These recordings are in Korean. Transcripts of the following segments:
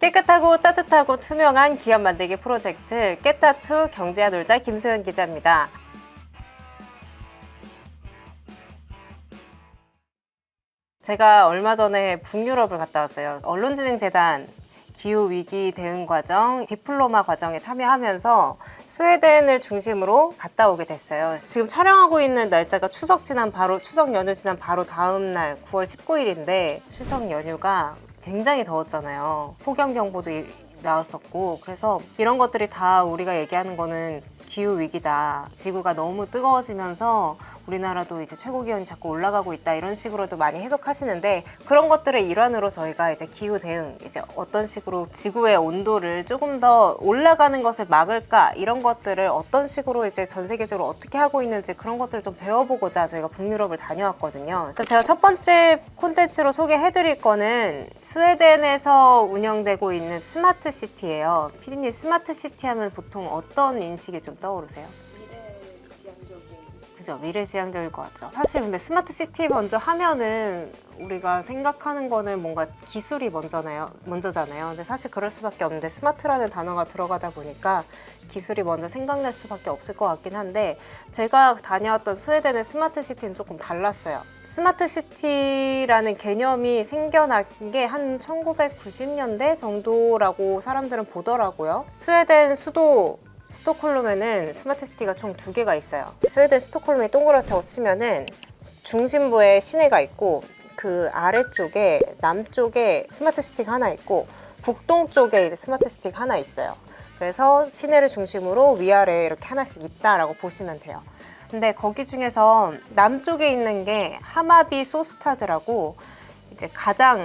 깨끗하고 따뜻하고 투명한 기업 만들기 프로젝트 깨따투 경제와 놀자 김소연 기자입니다. 제가 얼마 전에 북유럽을 갔다 왔어요. 언론진흥재단 기후위기 대응 과정, 디플로마 과정에 참여하면서 스웨덴을 중심으로 갔다 오게 됐어요. 지금 촬영하고 있는 날짜가 추석 연휴 지난 바로 다음 날 9월 19일인데 추석 연휴가 굉장히 더웠잖아요. 폭염경보도 나왔었고, 그래서 이런 것들이 다 우리가 얘기하는 거는 기후위기다. 지구가 너무 뜨거워지면서 우리나라도 이제 최고기온이 자꾸 올라가고 있다. 이런 식으로도 많이 해석하시는데, 그런 것들의 일환으로 저희가 이제 기후 대응, 이제 어떤 식으로 지구의 온도를 조금 더 올라가는 것을 막을까, 이런 것들을 어떤 식으로 이제 전 세계적으로 어떻게 하고 있는지 그런 것들을 좀 배워보고자 저희가 북유럽을 다녀왔거든요. 그래서 제가 첫 번째 콘텐츠로 소개해드릴 거는 스웨덴에서 운영되고 있는 스마트 시티예요. 피디님, 스마트 시티 하면 보통 어떤 인식이 좀 떠오르세요? 그죠? 미래지향적일 것 같죠. 사실 근데 스마트 시티 먼저 하면은 우리가 생각하는 거는 뭔가 기술이 먼저잖아요. 근데 사실 그럴 수밖에 없는데 스마트라는 단어가 들어가다 보니까 기술이 먼저 생각날 수밖에 없을 것 같긴 한데, 제가 다녀왔던 스웨덴의 스마트 시티는 조금 달랐어요. 스마트 시티라는 개념이 생겨난 게 한 1990년대 정도라고 사람들은 보더라고요. 스웨덴 수도 스톡홀름에는 스마트 시티가 총 2개가 있어요. 스웨덴 스톡홀름이 동그랗다고 치면은 중심부에 시내가 있고, 그 아래쪽에 남쪽에 스마트 시티가 하나 있고, 북동쪽에 이제 스마트 시티가 하나 있어요. 그래서 시내를 중심으로 위아래에 이렇게 하나씩 있다라고 보시면 돼요. 근데 거기 중에서 남쪽에 있는 게 하마비 소스타드라고, 이제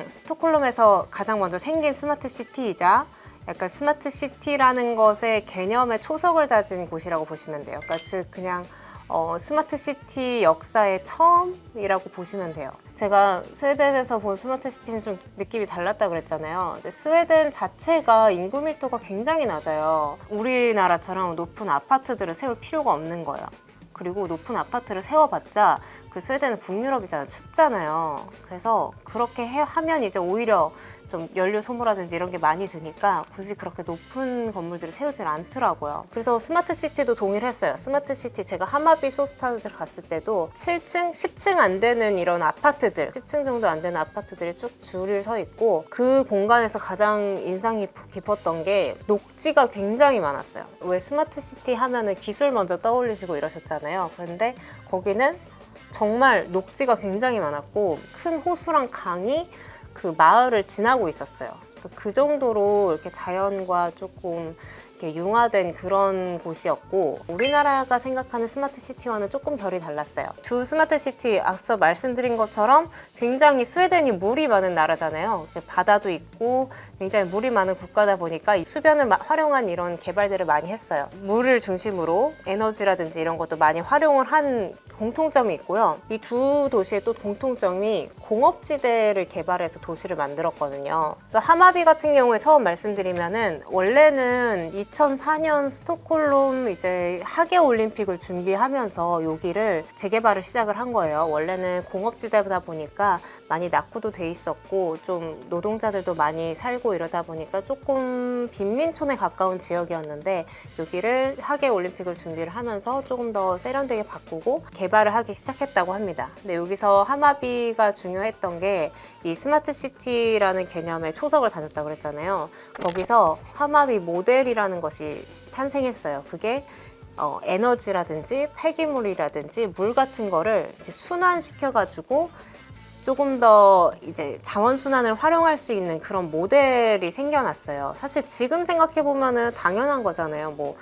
스톡홀름에서 가장 먼저 생긴 스마트 시티이자 약간 스마트 시티라는 것의 개념에 초석을 다진 곳이라고 보시면 돼요. 그러니까 즉 그냥 스마트 시티 역사의 처음이라고 보시면 돼요. 제가 스웨덴에서 본 스마트 시티는 좀 느낌이 달랐다고 그랬잖아요. 근데 스웨덴 자체가 인구 밀도가 굉장히 낮아요. 우리나라처럼 높은 아파트들을 세울 필요가 없는 거예요. 그리고 높은 아파트를 세워봤자 그 스웨덴은 북유럽이잖아요. 춥잖아요. 그래서 그렇게 하면 이제 오히려 좀 연료 소모라든지 이런 게 많이 드니까 굳이 그렇게 높은 건물들을 세우질 않더라고요. 그래서 스마트 시티도 동일했어요. 스마트 시티, 제가 하마비 소스타드 갔을 때도 7층, 10층 안 되는 이런 아파트들, 10층 정도 안 되는 아파트들이 쭉 줄을 서 있고, 그 공간에서 가장 인상이 깊었던 게 녹지가 굉장히 많았어요. 왜 스마트 시티 하면은 기술 먼저 떠올리시고 이러셨잖아요. 그런데 거기는 정말 녹지가 굉장히 많았고, 큰 호수랑 강이 그 마을을 지나고 있었어요. 그 정도로 이렇게 자연과 조금 이렇게 융화된 그런 곳이었고, 우리나라가 생각하는 스마트 시티와는 조금 결이 달랐어요. 두 스마트 시티, 앞서 말씀드린 것처럼 굉장히 스웨덴이 물이 많은 나라잖아요. 바다도 있고 굉장히 물이 많은 국가다 보니까 이 수변을 활용한 이런 개발들을 많이 했어요. 물을 중심으로 에너지라든지 이런 것도 많이 활용을 한 공통점이 있고요. 이 두 도시의 또 공통점이 공업지대를 개발해서 도시를 만들었거든요. 그래서 하마비 같은 경우에 처음 말씀드리면은, 원래는 2004년 스톡홀름 이제 하계 올림픽을 준비하면서 여기를 재개발을 시작을 한 거예요. 원래는 공업지대다 보니까 많이 낙후도 돼 있었고, 좀 노동자들도 많이 살고 이러다 보니까 조금 빈민촌에 가까운 지역이었는데, 여기를 하계 올림픽을 준비를 하면서 조금 더 세련되게 바꾸고 개발을 하기 시작했다고 합니다. 근데 여기서 하마비가 중요했던 게 이 스마트 시티라는 개념에 초석을 다졌다고 그랬잖아요. 거기서 하마비 모델이라는 것이 탄생했어요. 그게 에너지라든지 폐기물이라든지 물 같은 거를 이제 순환시켜가지고 조금 더 이제 자원순환을 활용할 수 있는 그런 모델이 생겨났어요. 사실 지금 생각해보면은 당연한 거잖아요. 뭐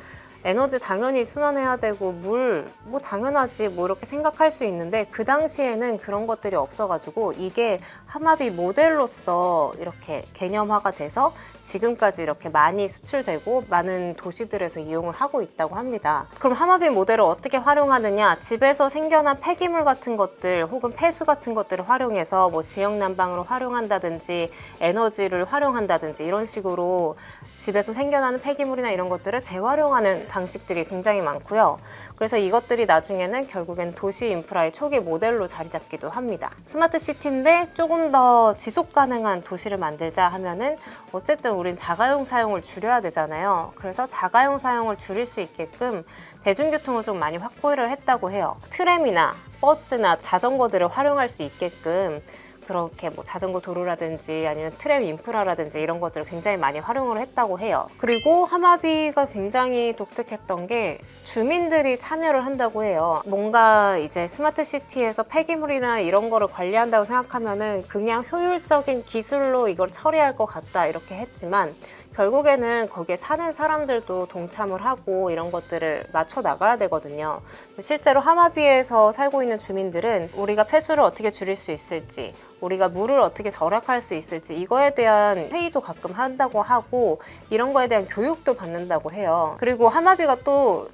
에너지 당연히 순환해야 되고 물 뭐 당연하지 뭐 이렇게 생각할 수 있는데, 그 당시에는 그런 것들이 없어가지고 이게 하마비 모델로서 이렇게 개념화가 돼서 지금까지 이렇게 많이 수출되고 많은 도시들에서 이용을 하고 있다고 합니다. 그럼 하마비 모델을 어떻게 활용하느냐? 집에서 생겨난 폐기물 같은 것들 혹은 폐수 같은 것들을 활용해서 뭐 지역 난방으로 활용한다든지 에너지를 활용한다든지 이런 식으로 집에서 생겨나는 폐기물이나 이런 것들을 재활용하는 방식들이 굉장히 많고요. 그래서 이것들이 나중에는 결국엔 도시 인프라의 초기 모델로 자리 잡기도 합니다. 스마트 시티인데 조금 더 지속 가능한 도시를 만들자 하면은 어쨌든 우린 자가용 사용을 줄여야 되잖아요. 그래서 자가용 사용을 줄일 수 있게끔 대중교통을 좀 많이 확보를 했다고 해요. 트램이나 버스나 자전거들을 활용할 수 있게끔 그렇게 뭐 자전거 도로라든지 아니면 트램 인프라라든지 이런 것들을 굉장히 많이 활용을 했다고 해요. 그리고 하마비가 굉장히 독특했던 게 주민들이 참여를 한다고 해요. 뭔가 이제 스마트 시티에서 폐기물이나 이런 거를 관리한다고 생각하면은 그냥 효율적인 기술로 이걸 처리할 것 같다 이렇게 했지만 결국에는 거기에 사는 사람들도 동참을 하고 이런 것들을 맞춰 나가야 되거든요. 실제로 하마비에서 살고 있는 주민들은 우리가 폐수를 어떻게 줄일 수 있을지, 우리가 물을 어떻게 절약할 수 있을지 이거에 대한 회의도 가끔 한다고 하고 이런 거에 대한 교육도 받는다고 해요. 그리고 하마비가 또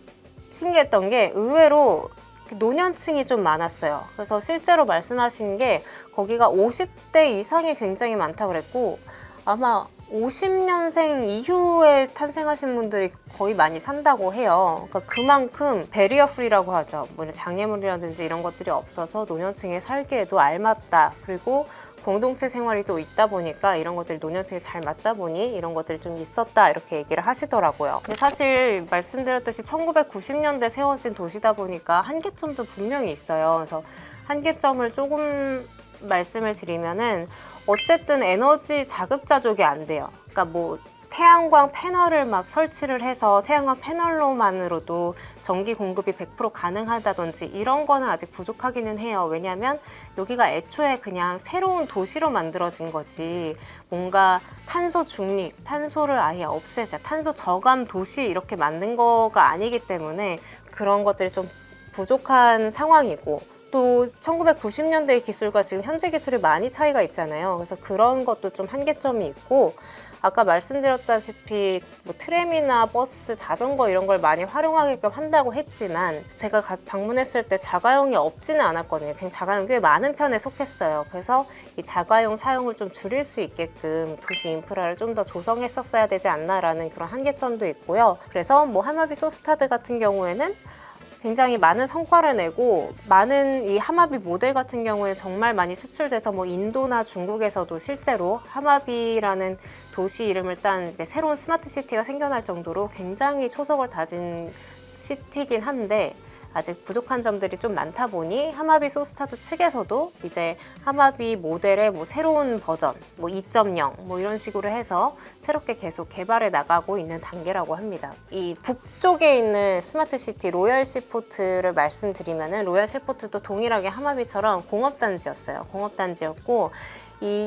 신기했던 게 의외로 노년층이 좀 많았어요. 그래서 실제로 말씀하신 게 거기가 50대 이상이 굉장히 많다 그랬고 아마 50년생 이후에 탄생하신 분들이 거의 많이 산다고 해요. 그러니까 그만큼 베리어 프리라고 하죠. 뭐 장애물이라든지 이런 것들이 없어서 노년층에 살기에도 알맞다. 그리고 공동체 생활이 또 있다 보니까 이런 것들이 노년층에 잘 맞다 보니 이런 것들이 좀 있었다 이렇게 얘기를 하시더라고요. 근데 사실 말씀드렸듯이 1990년대 세워진 도시다 보니까 한계점도 분명히 있어요. 그래서 한계점을 조금 말씀을 드리면은 어쨌든 에너지 자급자족이 안 돼요. 그러니까 뭐 태양광 패널을 막 설치를 해서 태양광 패널로만으로도 전기 공급이 100% 가능하다든지 이런 거는 아직 부족하기는 해요. 왜냐하면 여기가 애초에 그냥 새로운 도시로 만들어진 거지 뭔가 탄소 중립, 탄소를 아예 없애자, 탄소 저감 도시 이렇게 만든 거가 아니기 때문에 그런 것들이 좀 부족한 상황이고 또 1990년대의 기술과 지금 현재 기술이 많이 차이가 있잖아요. 그래서 그런 것도 좀 한계점이 있고 아까 말씀드렸다시피 뭐 트램이나 버스, 자전거 이런 걸 많이 활용하게끔 한다고 했지만 제가 방문했을 때 자가용이 없지는 않았거든요. 그냥 자가용이 꽤 많은 편에 속했어요. 그래서 이 자가용 사용을 좀 줄일 수 있게끔 도시 인프라를 좀 더 조성했었어야 되지 않나라는 그런 한계점도 있고요. 그래서 뭐 하마비 소스타드 같은 경우에는 굉장히 많은 성과를 내고 많은 이 하마비 모델 같은 경우에 정말 많이 수출돼서 뭐 인도나 중국에서도 실제로 하마비라는 도시 이름을 딴 이제 새로운 스마트 시티가 생겨날 정도로 굉장히 초석을 다진 시티긴 한데 아직 부족한 점들이 좀 많다 보니 하마비 소스타드 측에서도 이제 하마비 모델의 뭐 새로운 버전, 뭐 2.0 뭐 이런 식으로 해서 새롭게 계속 개발해 나가고 있는 단계라고 합니다. 이 북쪽에 있는 스마트 시티 로얄 시포트를 말씀드리면은 로얄 시포트도 동일하게 하마비처럼 공업단지였어요. 공업단지였고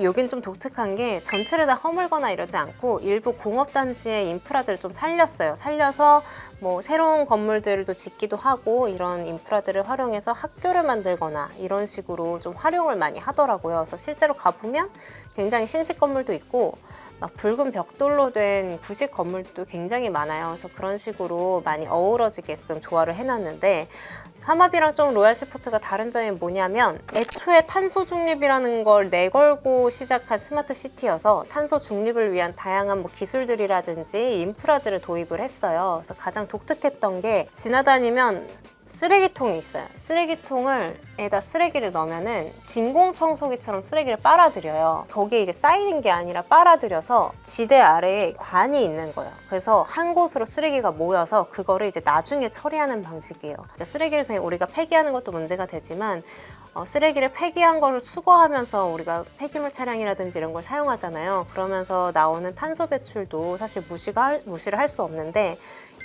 여긴 좀 독특한 게 전체를 다 허물거나 이러지 않고 일부 공업단지의 인프라들을 좀 살렸어요. 살려서 뭐 새로운 건물들도 짓기도 하고 이런 인프라들을 활용해서 학교를 만들거나 이런 식으로 좀 활용을 많이 하더라고요. 그래서 실제로 가보면 굉장히 신식 건물도 있고 막 붉은 벽돌로 된 구식 건물도 굉장히 많아요. 그래서 그런 식으로 많이 어우러지게끔 조화를 해놨는데 하마비랑 좀 로얄 시포트가 다른 점이 뭐냐면 애초에 탄소 중립이라는 걸 내걸고 시작한 스마트 시티여서 탄소 중립을 위한 다양한 뭐 기술들이라든지 인프라들을 도입을 했어요. 그래서 가장 독특했던 게 지나다니면 쓰레기통이 있어요. 쓰레기통에다 쓰레기를 넣으면은 진공청소기처럼 쓰레기를 빨아들여요. 거기에 이제 쌓이는 게 아니라 빨아들여서 지대 아래에 관이 있는 거예요. 그래서 한 곳으로 쓰레기가 모여서 그거를 이제 나중에 처리하는 방식이에요. 그러니까 쓰레기를 그냥 우리가 폐기하는 것도 문제가 되지만 쓰레기를 폐기한 거를 수거하면서 우리가 폐기물 차량이라든지 이런 걸 사용하잖아요. 그러면서 나오는 탄소 배출도 사실 무시를 할 수 없는데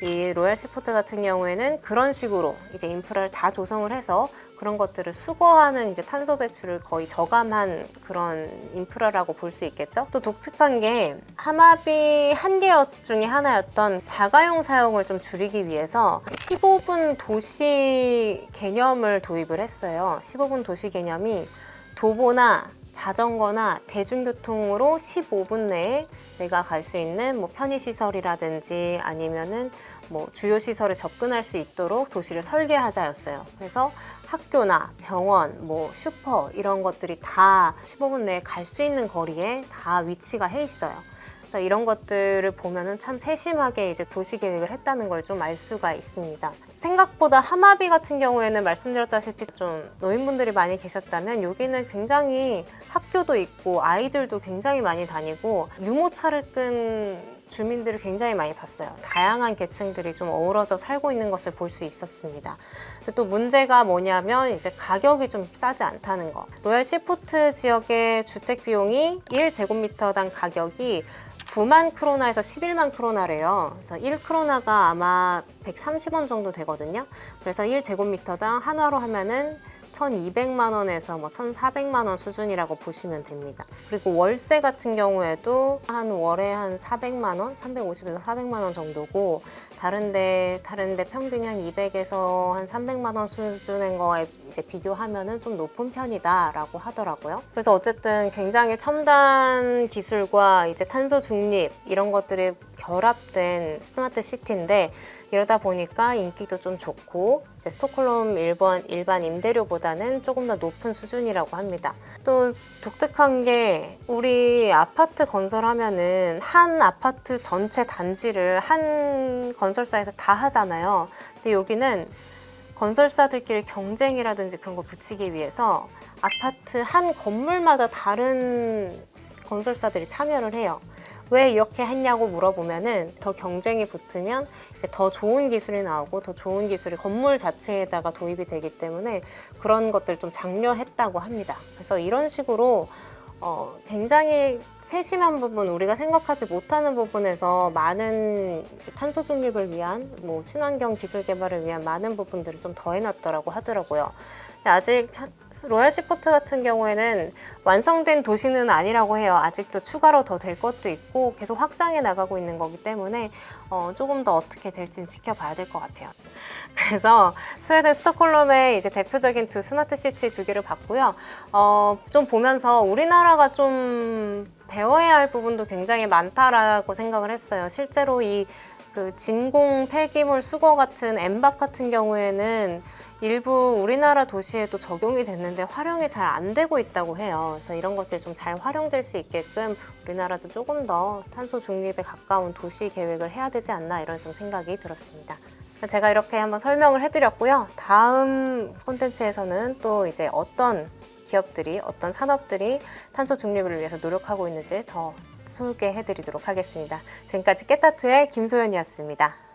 이 로얄 시포트 같은 경우에는 그런 식으로 이제 인프라를 다 조성을 해서 그런 것들을 수거하는 이제 탄소 배출을 거의 저감한 그런 인프라라고 볼 수 있겠죠. 또 독특한 게 하마비 한계 중에 하나였던 자가용 사용을 좀 줄이기 위해서 15분 도시 개념을 도입을 했어요. 15분 도시 개념이 도보나 자전거나 대중교통으로 15분 내에 내가 갈 수 있는 뭐 편의시설이라든지 아니면은 뭐 주요 시설에 접근할 수 있도록 도시를 설계하자였어요. 그래서 학교나 병원, 뭐 슈퍼 이런 것들이 다 15분 내에 갈 수 있는 거리에 다 위치가 해 있어요. 그래서 이런 것들을 보면은 참 세심하게 이제 도시 계획을 했다는 걸 좀 알 수가 있습니다. 생각보다 하마비 같은 경우에는 말씀드렸다시피 좀 노인분들이 많이 계셨다면 여기는 굉장히 학교도 있고 아이들도 굉장히 많이 다니고 유모차를 끈 주민들을 굉장히 많이 봤어요. 다양한 계층들이 좀 어우러져 살고 있는 것을 볼 수 있었습니다. 또 문제가 뭐냐면 이제 가격이 좀 싸지 않다는 거. 로얄 시포트 지역의 주택 비용이 1제곱미터당 가격이 9만 크로나에서 11만 크로나래요. 그래서 1크로나가 아마 130원 정도 되거든요. 그래서 1제곱미터당 한화로 하면은 1,200만 원에서 뭐 1,400만 원 수준이라고 보시면 됩니다. 그리고 월세 같은 경우에도 한 월에 한 400만 원, 350에서 400만 원 정도고 다른데 평균이 한 200에서 한 300만 원 수준인 거에 이제 비교하면은 좀 높은 편이다라고 하더라고요. 그래서 어쨌든 굉장히 첨단 기술과 이제 탄소 중립 이런 것들이 결합된 스마트 시티인데 이러다 보니까 인기도 좀 좋고 이제 스톡홀름 일반 임대료보다는 조금 더 높은 수준이라고 합니다. 또 독특한 게 우리 아파트 건설하면은 한 아파트 전체 단지를 한 건설사에서 다 하잖아요. 근데 여기는 건설사들끼리 경쟁이라든지 그런 거 붙이기 위해서 아파트 한 건물마다 다른 건설사들이 참여를 해요. 왜 이렇게 했냐고 물어보면은 더 경쟁이 붙으면 더 좋은 기술이 나오고 더 좋은 기술이 건물 자체에다가 도입이 되기 때문에 그런 것들을 좀 장려했다고 합니다. 그래서 이런 식으로 굉장히 세심한 부분, 우리가 생각하지 못하는 부분에서 많은 이제 탄소 중립을 위한 뭐 친환경 기술 개발을 위한 많은 부분들을 좀 더해놨더라고 하더라고요. 아직 로얄 시포트 같은 경우에는 완성된 도시는 아니라고 해요. 아직도 추가로 더 될 것도 있고 계속 확장해 나가고 있는 거기 때문에 조금 더 어떻게 될지는 지켜봐야 될 것 같아요. 그래서 스웨덴 스톡홀름의 이제 대표적인 두 스마트 시티 두 개를 봤고요. 좀 보면서 우리나라가 좀 배워야 할 부분도 굉장히 많다라고 생각을 했어요. 실제로 그 진공 폐기물 수거 같은 엠박 같은 경우에는 일부 우리나라 도시에도 적용이 됐는데 활용이 잘 안 되고 있다고 해요. 그래서 이런 것들이 좀 잘 활용될 수 있게끔 우리나라도 조금 더 탄소 중립에 가까운 도시 계획을 해야 되지 않나 이런 좀 생각이 들었습니다. 제가 이렇게 한번 설명을 해드렸고요. 다음 콘텐츠에서는 또 이제 어떤 기업들이, 어떤 산업들이 탄소 중립을 위해서 노력하고 있는지 더 소개해드리도록 하겠습니다. 지금까지 깨따투의 김소연이었습니다.